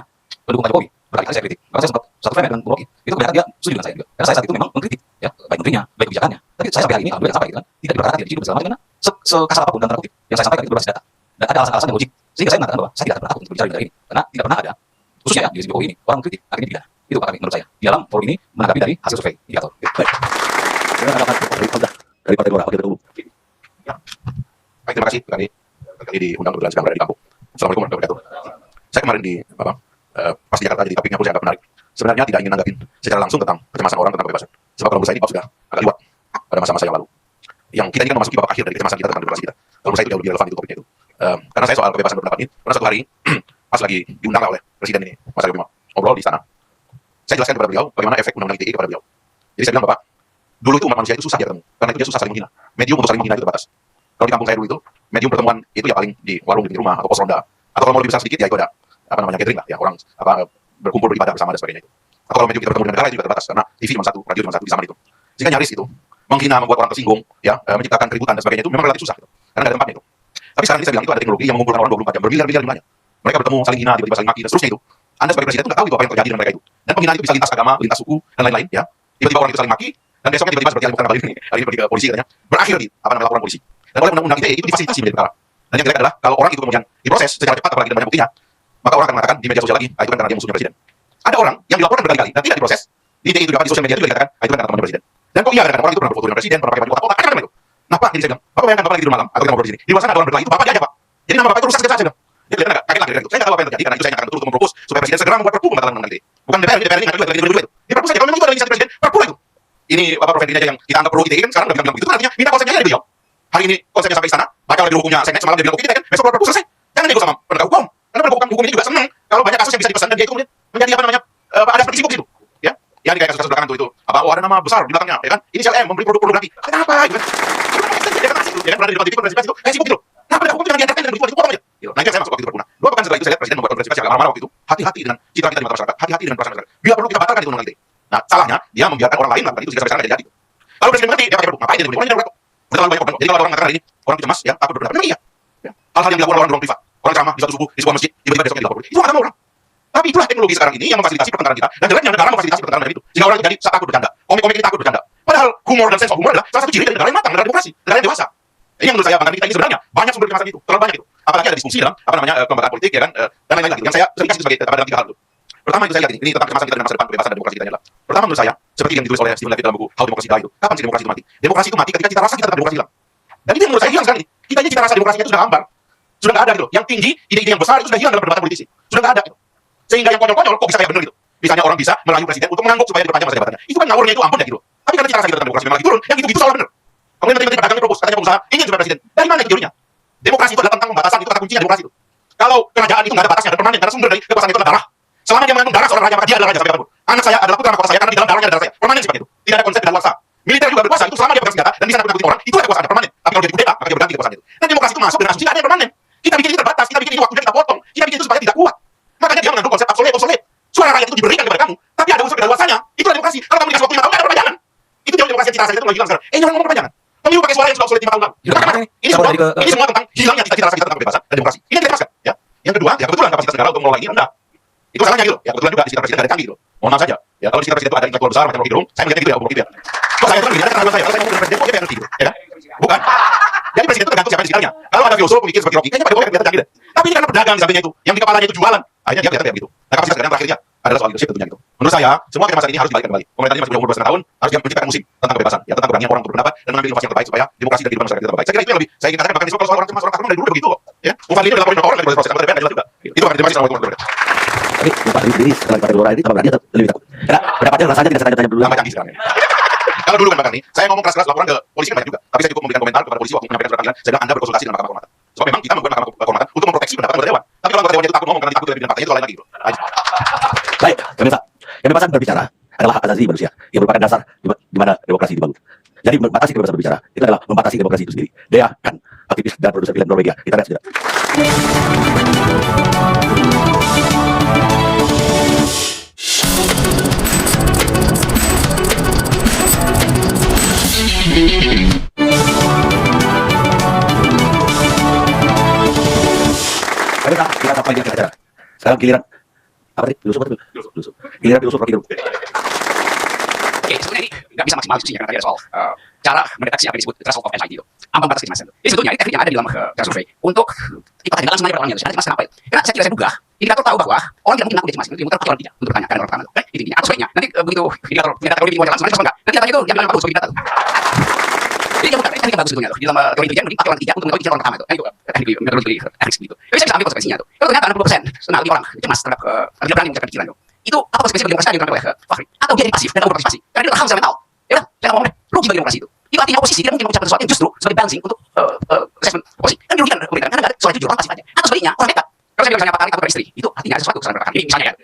pendukung Pak Jokowi. Berkali-kali saya kritik. Maka saya sempat satu frame dengan Bung Rocky. Itu kebanyakan dia setuju dengan saya juga. Karena saya saat itu memang mengkritik, ya, baik menterinya, baik kebijakannya. Tapi saya sampai hari ini alhamdulillah sampai gitu kan, tidak diperkarakan, tidak diciduk segala macam karena sekasar apapun dan tanda kutip yang saya sampaikan itu berbasis data. Dan ada alasan-alasan yang logik. Sehingga saya mengatakan bahwa saya tidak akan pernah takut untuk berbicara di negara ini. Karena tidak pernah ada, khususnya ya di rezim Jokowi ini, orang mengkritik akhirnya dipidana. Itu Pak Kami menurut saya. Di dalam forum ini menanggapi dari hasil survei indikator. Baik. Dengan harapan dari Partai Gelora, Wakil Ketua Umum. Baik, terima kasih kami diundang kebetulan sedang berada di kampung. Assalamualaikum warahmatullahi wabarakatuh. Saya kemarin di pas di Jakarta jadi topiknya pun saya anggap menarik. Sebenarnya tidak ingin nanggapin secara langsung tentang kecemasan orang tentang kebebasan. Sebab kalau menurut saya ini sudah agak liwat pada masa-masa yang lalu. Yang kita ini kan memasuki babak akhir dari kecemasan kita tentang demokrasi kita. Kalau menurut saya itu jauh lebih relevan itu topiknya itu. Karena saya soal kebebasan berpendapat ini pernah suatu hari pas lagi diundang oleh presiden ini Mas Arif Bima ngobrol di sana. Saya jelaskan kepada beliau bagaimana efek undang-undang ITE kepada beliau. Jadi saya bilang Bapak, dulu itu umat manusia itu susah dia ketemu karena itu dia susah saling menghina. Medium untuk saling menghina itu terbatas. Kalau di kampung saya dulu itu medium pertemuan itu ya paling di warung di rumah atau pos ronda. Atau kalau mau lebih besar sedikit ya itu ada gathering lah ya orang berkumpul beribadah bersama dan sebagainya itu. Atau kalau medium kita bertemu dengan negara itu juga terbatas karena TV cuma satu, radio cuma satu di zaman itu. Sehingga nyaris itu menghina, membuat orang tersinggung, ya menciptakan keributan dan sebagainya itu memang relatif susah gitu. Karena nggak ada tempatnya itu. Tapi sekarang ini saya bilang itu ada teknologi yang mengumpulkan orang 24 jam bermiliar-miliar jumlahnya. Mereka bertemu saling hina, tiba-tiba saling maki dan seterusnya itu. Anda sebagai presiden itu nggak tahu itu apa yang terjadi dengan mereka itu. Dan penghinaan itu bisa lintas agama, lintas suku dan lain-lain ya. Tiba-tiba orang itu saling maki dan besoknya tiba-tiba seperti yang bukan kali ini pergi ke polisi katanya berakhir di laporan polisi. Dan oleh undang-undang ITE itu difasilitasi menjadi perkara. Dan yang jelek adalah kalau orang itu kemudian diproses secara cepat apalagi dengan banyak buktinya, maka orang akan mengatakan di media sosial lagi, itu kan karena dia musuhnya presiden. Ada orang yang dilaporkan berkali-kali dan tidak diproses, di ITE itu dapat di sosial media itu juga dikatakan, itu kan karena temannya presiden. Dan kok iya kadang-kadang orang itu pernah berfoto dengan presiden, pernah pakai baju kotak-kotak, kan itu. Nah Pak, jadi saya bilang, Bapak bayangkan Bapak lagi di rumah malam atau kita ngobrol di sini. Di luar sana ada orang berkelahi itu Bapak dia aja Pak. Jadi nama Bapak itu rusak saja. Dia kelihatan nggak? Kaget lagi dengan itu. Saya nggak tahu apa yang terjadi karena itu saya nyatakan betul untuk mempropos supaya presiden segera membuat perpu membatalkan undang-undang ITE. Bukan DPR ini nggak juga lagi itu. Ini perpu saja kalau memang itu adalah inisiatif presiden, perpu itu. Ini Bapak Prof. Hendy aja yang kita anggap pro ITE kan sekarang udah bilang begitu. Itu artinya minta konsepnya dari beliau. Hari ini konsepnya sampai istana, baca oleh hukumnya Senat semalam dia bilang oke kita kan besok keluar perpu selesai. Jangan nego sama penegak hukum. Karena penegak hukum ini juga senang kalau banyak kasus yang bisa dipesan dan dia itu kemudian menjadi apa namanya ada seperti sibuk situ. Ya. Yang kayak kasus-kasus belakangan itu apa ada nama besar di belakangnya ya kan. Inisial M membeli produk pornografi. Kenapa gitu kan? Dia kan asik dia kan berada di depan TV konferensi pers itu kayak sibuk gitu. Nah, penegak hukum jangan diangkat dan begitu potong aja. Gitu. Nah, itu saya masuk waktu itu berguna. Dua pekan setelah itu saya lihat presiden membuat konferensi pers yang marah-marah waktu itu. Hati-hati dengan citra kita di mata masyarakat. Hati-hati dengan perasaan masyarakat. Bila perlu kita batalkan itu undang-undang ITE. Nah, salahnya dia membiarkan orang lain melakukan itu sehingga sampai sekarang tidak jadi. Kalau presiden mengerti dia pakai perpu. Ngapain dia dulu? Orangnya berapa? Udah terlalu banyak orang. Jadi kalau orang mengatakan hari ini orang itu cemas ya takut berpendapat. Memang iya. Ya. Hal-hal yang dilakukan orang di ruang privat. Orang ceramah di satu suku di sebuah masjid tiba-tiba besoknya dilapor. Itu nggak ada orang. Tapi itulah teknologi sekarang ini yang memfasilitasi pertengkaran kita dan jeleknya negara memfasilitasi pertengkaran dari itu. Sehingga orang jadi takut bercanda. Komik-komik ini takut bercanda. Padahal humor dan sense of humor adalah salah satu ciri dari negara yang matang, negara demokrasi, negara yang dewasa. Ini yang menurut saya bangga kita ini sebenarnya banyak sumber kemasan itu, terlalu banyak itu. Apalagi ada diskusi dalam kelembagaan politik ya kan dan lain-lain lagi. Yang saya sering kasih sebagai dalam 3 hal itu. Pertama itu saya lihat ini tentang kecemasan kita dan masa depan kebebasan dan demokrasi kita adalah. Pertama menurut saya seperti yang ditulis oleh Stephen Levitt dalam buku How Democracy Die itu. Kapan sih demokrasi itu mati? Demokrasi itu mati ketika cita rasa kita tentang demokrasi hilang. Dan itu yang menurut saya hilang sekarang ini. Kita ini cita rasa demokrasinya itu sudah hambar. Sudah nggak ada gitu. Yang tinggi, ide-ide yang besar itu sudah hilang dalam perdebatan politisi. Sudah nggak ada gitu. Sehingga yang konyol-konyol kok bisa kayak benar gitu. Misalnya orang bisa merayu presiden untuk mengangguk supaya diperpanjang masa jabatannya. Itu kan ngawurnya itu ampun ya gitu. Tapi karena cita rasa kita tentang demokrasi memang lagi turun, yang gitu soal benar. Kemudian nanti pedagangnya propos, katanya pengusaha ingin sebagai presiden. Dari mana teorinya? Demokrasi itu adalah tentang pembatasan, itu kata kuncinya demokrasi itu. Kalau kerajaan itu nggak ada batasnya dan permanen, karena sumber dari kekuasaan itu adalah darah. Selama dia mengandung darah seorang raja, maka dia adalah raja sampai kapanpun. Anak saya adalah putra mahkota saya karena di dalam darahnya ada darah saya. Permanen seperti itu. Tidak ada konsep daluarsa. Militer juga berkuasa itu selama dia pegang senjata dan bisa nakut-nakutin orang, itu ada kekuasaan permanen. Tapi kalau dia dikudeta, maka dia berganti kekuasaan itu. Dan demokrasi itu masuk dengan asumsi tidak ada yang permanen. Kita bikin ini terbatas, kita bikin ini waktunya kita potong, kita bikin itu supaya tidak kuat. Makanya dia mengandung konsep obsolete. Suara rakyat itu diberikan kepada kamu, tapi ada unsur kedaluarsanya. Itulah demokrasi. Kalau kamu dikasih waktu 5 tahun, nggak ada perpanjangan. Itu teori demokrasi yang cita rasa itu lagi hilang sekarang. Jangan ngomong perpanjangan. Pemilu pakai suara yang sudah obsolete 5 tahun lalu. Ini semua tentang hilangnya cita rasa kita tentang kebebasan dan demokrasi. Ini yang kita lepaskan. Ya. Yang kedua, ya kebetulan kapasitas negara untuk mengelola ini rendah. Itu salahnya gitu. Ya kebetulan juga di sekitar presiden ada canggih gitu. Mohon maaf saja. Ya kalau di sekitar presiden itu ada intelektual besar macam Rocky Gerung, saya melihatnya gitu ya, Rocky gitu ya. Kalau saya itu kan begini, ada keterangan saya. Kalau saya mau presiden, kok dia ngerti gitu, ya kan? Bukan. Jadi presiden itu tergantung siapa di sekitarnya. Kalau ada filosof pemikir seperti Rocky, kayaknya Pak Jokowi kelihatan canggih deh. Tapi ini karena pedagang di sampingnya itu, yang di kepalanya itu jualan, akhirnya dia kelihatan kayak begitu. Nah kapasitas negara yang terakhirnya adalah soal leadership tentunya gitu. Menurut saya, semua kemasan ini harus dibalikkan kembali. Pemerintah ini masih umur 29 tahun, harus menciptakan musim tentang kebebasan, ya tentang keberanian orang untuk berpendapat dan mengambil inovasi yang terbaik supaya demokrasi dan kehidupan masyarakat kita terbaik. Saya kira itu yang lebih saya ingin katakan, bahkan kalau soal orang cemas orang takut dari dulu udah begitu kok. Ya, Bung Fadli itu dilaporin berapa orang dari proses anggota DPR nggak jelas juga. Itu akan terima kasih. Assalamualaikum warahmatullahi wabarakatuh. Tapi Bapak sendiri setelah Partai Gelora ini tambah berani atau lebih takut? Karena pendapatnya rasanya tidak saya tanya dulu. Tambah canggih sekarang. Kalau dulu kan Pak Karni, saya ngomong keras-keras laporan ke polisi kan banyak juga. Tapi saya cukup memberikan komentar kepada polisi waktu menyampaikan surat panggilan. Saya bilang Anda berkonsultasi dengan Mahkamah Kehormatan. Sebab memang kita membuat Mahkamah Kehormatan untuk memproteksi pendapat anggota dewan. Tapi kalau anggota dewan itu takut ngomong karena takut dari partainya itu lain lagi gitu. Baik, pemirsa. Kebebasan berbicara adalah hak asasi manusia yang merupakan dasar di mana demokrasi dibangun. Jadi membatasi kebebasan berbicara itu adalah membatasi demokrasi itu sendiri. Dea Kan, aktivis dan produser film Norwegia. Kita lihat sudah. Pemirsa, kita sampai di akhir acara. Sekarang giliran apa tadi? Filosof atau filosof? Giliran filosof Rocky Gerung. Oke, sebenarnya ini nggak bisa maksimal diskusinya karena tadi ada soal cara mendeteksi apa yang disebut threshold of anxiety itu. Ambang batas kecemasan itu. Jadi sebetulnya ini teknik yang ada di dalam survei untuk ikutan dalam semuanya pertanyaannya. Ada cemas kenapa itu? Karena saya duga indikator tahu bahwa orang tidak mungkin mengaku dia cemas. Itu mungkin orang tidak untuk bertanya karena orang pertama itu. Kan intinya. Atau sebaliknya nanti begitu indikator kategori di wawancara langsung nanti enggak. Nanti datanya itu yang bagus sebagai data itu. Jadi dia bukan teknik yang bagus sebetulnya di dalam teori intelijen mending pakai orang ketiga untuk mengetahui indikator orang pertama itu. Kan itu teknik metodologi ethics gitu. Tapi saya bisa ambil konsekuensinya itu. Kalau ternyata 60% setengah lebih orang cemas terhadap tidak berani mengucapkan pikiran itu. Itu apa konsekuensi bagi demokrasi yang diterangkan oleh Fahri? Atau dia jadi pasif dan overpartisipasi? Karena dia terham secara mental. Ya udah, saya ngomong deh, rugi bagi demokrasi itu. Itu artinya oposisi tidak mungkin mengucapkan sesuatu yang justru sebagai balancing untuk assessment oposisi. Kan dirugikan pemerintah karena nggak ada soal jujur orang pasif aja. Atau sebaliknya orang nekat. Kalau saya bilang misalnya Pak Kari takut pada istri, itu artinya ada sesuatu kesalahan berkata. Ini misalnya ya.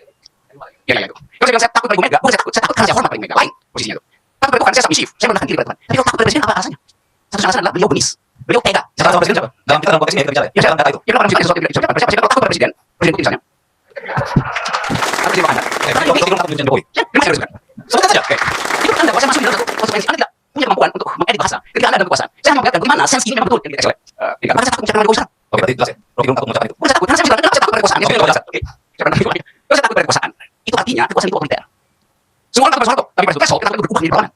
Ya itu. Kalau saya bilang saya takut pada Ibu Mega, bukan saya takut karena saya hormat pada Ibu Mega. Lain posisinya itu. Takut pada Tuhan, saya submisif, saya merendahkan diri pada Tuhan. Tapi kalau takut pada presiden apa alasannya? Satu alasan adalah beliau benis, beliau tega. Siapa sama presiden siapa? Dalam kita dalam konteks ini kita bicara. Ya dalam data itu. Ya kalau orang sesuatu yang diucapkan presiden kalau takut pada presiden Putin misalnya. Apa sih makanya? Kalau kita takut presiden Jokowi. Memang saya haruskan. Sebutkan saja. Oke. Itu Anda saya masuk di dalam konsekuensi. Anda tidak punya kemampuan untuk mengedit bahasa ketika Anda dalam kekuasaan. Saya memperlihatkan bagaimana sense ini memang betul yang dideteksi oleh. Maka saya takut mengucapkan kekuasaan. Oke, berarti jelas ya. Rocky Gerung takut mengucapkan itu. Bukan takut, karena saya bilang kenapa saya takut pada kekuasaan. Oke, jelas. Oke. Kalau saya takut pada kekuasaan, itu artinya kekuasaan itu otoriter. Semua orang takut pada sesuatu, tapi pada threshold kita berubah menjadi perlawanan.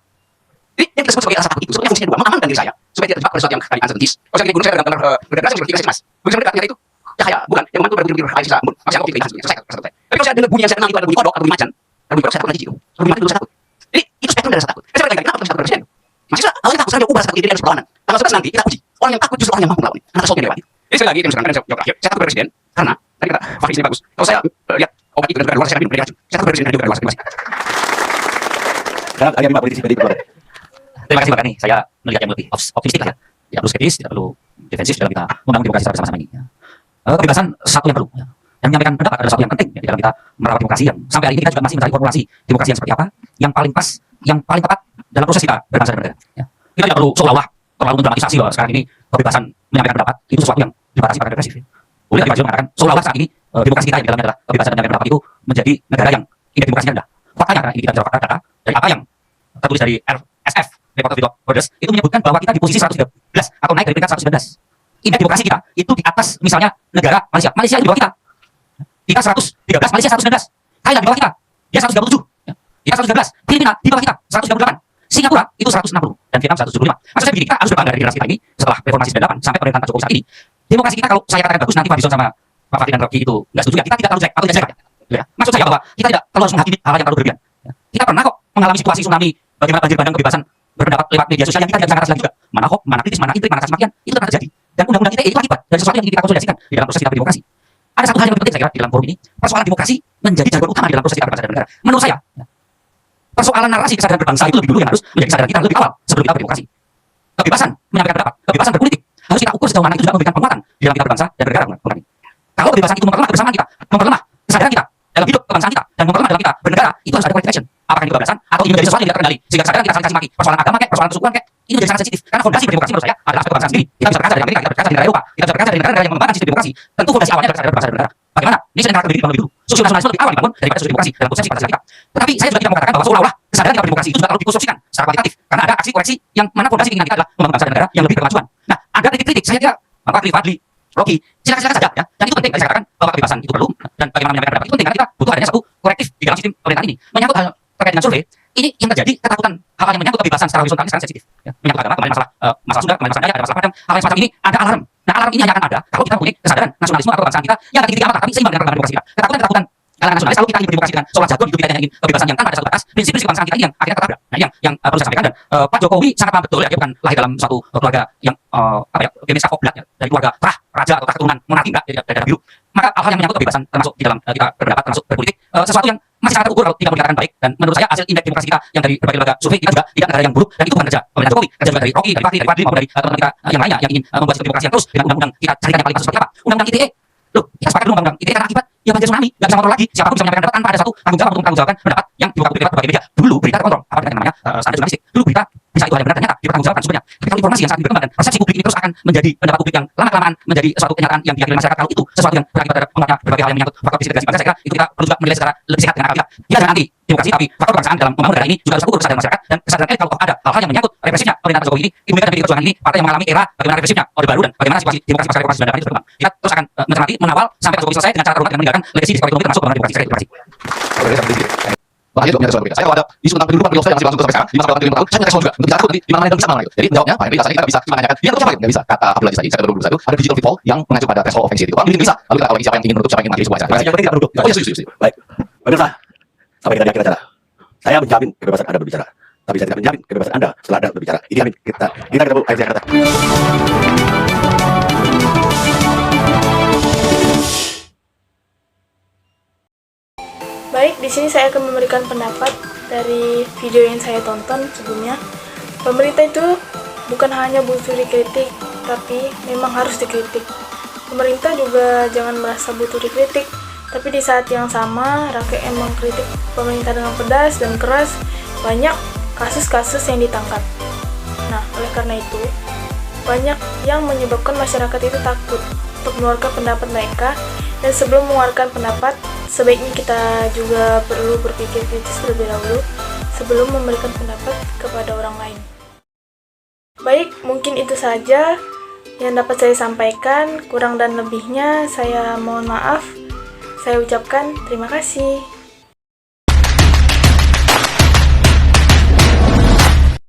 Jadi yang kita sebut sebagai rasa takut itu sebetulnya fungsinya dua, mengamankan diri saya supaya tidak terjebak pada sesuatu yang tadi uncertainties. Kalau saya guru saya dalam berdasar seperti saya cemas. Begitu saya mendekat itu cahaya bukan yang membantu berbulir air sisa embun. Maka saya optimis dengan selesai. Tapi kalau saya dengar bunyi yang saya kenal itu ada bunyi kodok atau bunyi macan, ada bunyi kodok saya takut lagi itu. Bunyi macan itu saya takut. Jadi itu spektrum dari rasa takut. Saya berkata kenapa kita takut pada presiden? Mahasiswa awalnya takut sekarang dia ubah rasa takut ini dari perlawanan. Tanggal 11 nanti kita uji orang yang takut justru orang yang mampu melawan. Karena thresholdnya lewat. Jadi sekali lagi yang saya jawab terakhir. Saya takut pada presiden karena tadi kata Fahri ini bagus. Kalau saya lihat obat itu dan juga luar saya minum dari racun. Saya takut pada presiden dan juga luar. Terima kasih. Sekarang ada 5 politisi PDI Perjuangan. Terima kasih Pak Karni. Saya melihat yang lebih optimistik lah ya. Tidak perlu skeptis, tidak perlu defensif dalam kita membangun demokrasi secara bersama-sama ini. Ya. Kebebasan satu yang perlu. Ya. Yang menyampaikan pendapat adalah satu yang penting ya, di dalam kita merawat demokrasi yang sampai hari ini kita juga masih mencari formulasi demokrasi yang seperti apa, yang paling pas, yang paling tepat dalam proses kita berbangsa dan bernegara. Ya. Kita tidak perlu seolah-olah terlalu mendramatisasi bahwa sekarang ini kebebasan menyampaikan pendapat itu sesuatu yang dibatasi pada represif. Boleh tadi Pak mengatakan seolah-olah saat ini demokrasi kita yang di dalamnya adalah kebebasan menyampaikan pendapat itu menjadi negara yang indeks demokrasinya rendah. Faktanya karena ini kita bicara fakta data dari apa yang tertulis dari RSF Report Without Borders itu menyebutkan bahwa kita di posisi 113 atau naik dari peringkat 119. Indeks demokrasi kita itu di atas misalnya negara Malaysia. Malaysia itu di bawah kita. Kita 113, Malaysia 119. Thailand di bawah kita. Dia 137. Ya. Kita 113. Filipina di bawah kita 198. Singapura itu 160 dan Vietnam 175. Maksud saya begini, kita harus berbangga dari generasi kita ini setelah reformasi 98 sampai pemerintahan Pak Jokowi saat ini. Demokrasi kita kalau saya katakan bagus nanti Pak Bison sama Pak Fahri dan Rocky itu nggak setuju ya. Kita tidak terlalu jelek atau tidak jelek. Ya. Maksud saya bahwa kita tidak terlalu harus menghakimi hal yang terlalu berlebihan. Ya. Kita pernah kok mengalami situasi tsunami bagaimana banjir bandang kebebasan berpendapat lewat media sosial yang kita tidak bisa katakan juga. Mana hoax, mana kritis, mana intrik, mana caci makian itu pernah terjadi. Dan undang-undang ITE itu akibat dari sesuatu yang ingin kita konsolidasikan di dalam proses kita berdemokrasi. Ada satu hal yang lebih penting saya kira di dalam forum ini, persoalan demokrasi menjadi jagoan utama di dalam proses kita berbangsa dan bernegara. Menurut saya, persoalan narasi kesadaran berbangsa itu lebih dulu yang harus menjadi kesadaran kita lebih awal sebelum kita berdemokrasi. Kebebasan menyampaikan pendapat, kebebasan berpolitik harus kita ukur sejauh mana itu juga memberikan penguatan di dalam kita berbangsa dan bernegara. Kalau kebebasan itu memperlemah kebersamaan kita, memperlemah kesadaran kita dalam hidup kebangsaan kita dan memperlemah dalam kita bernegara, itu harus ada corrective action. Apakah ini kebablasan atau ini menjadi sesuatu yang tidak terkendali sehingga kesadaran kita saling kasih maki, persoalan agama kayak persoalan kesukuan kayak ini menjadi sangat sensitif karena fondasi berdemokrasi menurut saya adalah aspek kebangsaan sendiri. Kita bisa berkaca dari Amerika, kita berkaca dari negara Eropa, kita bisa berkaca dari negara-negara yang mengembangkan sistem demokrasi. Tentu fondasi awalnya adalah kesadaran berbangsa dan bernegara. Bagaimana? Ini sedang lebih dulu. Sosial nasionalisme lebih awal dibangun daripada sosial demokrasi dalam konsepsi Pancasila kita. Tetapi saya juga tidak mau katakan bahwa seolah-olah kesadaran kita berdemokrasi itu juga harus dikonstruksikan secara kuantitatif karena ada aksi koreksi yang mana fondasi keinginan kita adalah membangun bangsa dan negara yang lebih berkemajuan. Nah, ada kritik-kritik saya kira Bapak Cliff Fadli, Rocky, silakan saja ya. Dan itu penting, saya katakan bahwa kebebasan itu perlu dan bagaimana menyampaikan pendapat itu penting karena kita butuh adanya satu korektif di dalam sistem pemerintahan ini. Menyangkut hal terkait dengan survei, ini yang terjadi ketakutan hal-hal yang menyangkut kebebasan secara horizontal ini sekarang sensitif. Ya. Menyangkut agama, kemarin masalah Sunda, kemarin masalah Dayak, ada masalah Padang, hal yang semacam ini ada alarm. Nah, alarm ini hanya akan ada kalau kita mempunyai kesadaran nasionalisme atau kebangsaan kita yang tinggi apa tapi seimbang dengan demokrasi kita. Ketakutan kalangan nasionalis kalau kita ingin berdemokrasi dengan sholat jago hidup kita yang ingin kebebasan yang tanpa ada satu batas, prinsip-prinsip kebangsaan kita ini yang akhirnya tertabrak. Nah, yang perlu saya sampaikan dan Pak Jokowi sangat paham betul ya, dia bukan lahir dalam suatu keluarga yang genesis koblat ya, dari keluarga prah raja atau keturunan monarki enggak dari daerah biru. Maka hal-hal yang menyangkut kebebasan termasuk di dalam kita berpendapat termasuk berpolitik sesuatu yang masih sangat terukur kalau tidak dikatakan baik dan menurut saya hasil indeks demokrasi kita yang dari berbagai lembaga survei kita juga tidak negara yang buruk dan itu bukan kerja pemerintah Jokowi, kerja juga dari Rocky, dari Fadli maupun dari teman-teman kita yang lainnya yang ingin membuat sistem demokrasi yang terus dengan undang-undang kita carikan yang paling bagus seperti apa. Undang-undang ITE. Loh, kita sepakat dulu undang-undang ITE karena akibat ya banjir tsunami, nggak bisa kontrol lagi, siapapun bisa menyampaikan pendapat tanpa ada satu tanggung jawab untuk menanggung jawabkan pendapat yang dibuka publik lewat berbagai media. Dulu berita terkontrol, apa yang namanya standar jurnalistik. Dulu berita bisa itu hanya benar ternyata dipertanggungjawabkan sumbernya. Tapi kalau informasi yang saat ini berkembang dan persepsi publik ini terus akan menjadi pendapat publik yang lama-kelamaan menjadi suatu kenyataan yang diyakini masyarakat, kalau itu sesuatu yang berakibat terhadap pengaruhnya berbagai hal yang menyangkut faktor disintegrasi bangsa, saya kira itu kita perlu juga menilai secara lebih sehat dengan akal kita. Kita jangan anti demokrasi, tapi faktor kebangsaan dalam membangun negara ini juga harus terukur kesadaran masyarakat dan kesadaran elit kalau ada hal-hal yang menyangkut represifnya pemerintahan Jokowi ini, Ibu Mega dan PDI Perjuangan ini partai yang mengalami era bagaimana represifnya Orde Baru dan bagaimana situasi demokrasi pasca reformasi 98 itu berkembang. Kita terus akan mencermati, mengawal sampai Jokowi selesai dengan cara terhormat dengan meninggalkan legasi di ekonomi termasuk pembangunan demokrasi. Bahaya juga punya respon. Saya kalau ada isu tentang kehidupan beliau saya yang masih langsung sampai sekarang, di masa berlaku 5 tahun, saya punya respon juga. Untuk bicara di mana yang bisa mana itu. Jadi menjawabnya, Pak Henry rasanya kita bisa cuma menanyakan, dia untuk siapa? Nggak bisa. Kata Abdul Aziz tadi, saya kata 2021, ada digital pitfall yang mengacu pada threshold of anxiety itu. Orang ini bisa. Lalu kita tahu lagi siapa yang ingin menutup, siapa yang ingin mengakhiri sebuah acara. Yang penting tidak menuduh. Oh iya, setuju. Baik. Pemirsa, sampai kita di akhir acara. Saya menjamin kebebasan Anda berbicara. Tapi saya tidak menjamin kebebasan Anda setelah Anda berbicara. Ini amin. Kita ketemu akhir Jakarta. Baik, di sini saya akan memberikan pendapat dari video yang saya tonton sebelumnya. Pemerintah itu bukan hanya butuh dikritik, tapi memang harus dikritik. Pemerintah juga jangan merasa butuh dikritik, tapi di saat yang sama rakyat emang kritik pemerintah dengan pedas dan keras. Banyak kasus-kasus yang ditangkap. Nah, oleh karena itu, banyak yang menyebabkan masyarakat itu takut untuk mengeluarkan pendapat mereka. Dan sebelum mengeluarkan pendapat, sebaiknya kita juga perlu berpikir kritis terlebih dahulu sebelum memberikan pendapat kepada orang lain. Baik, mungkin itu saja yang dapat saya sampaikan. Kurang dan lebihnya saya mohon maaf. Saya ucapkan terima kasih.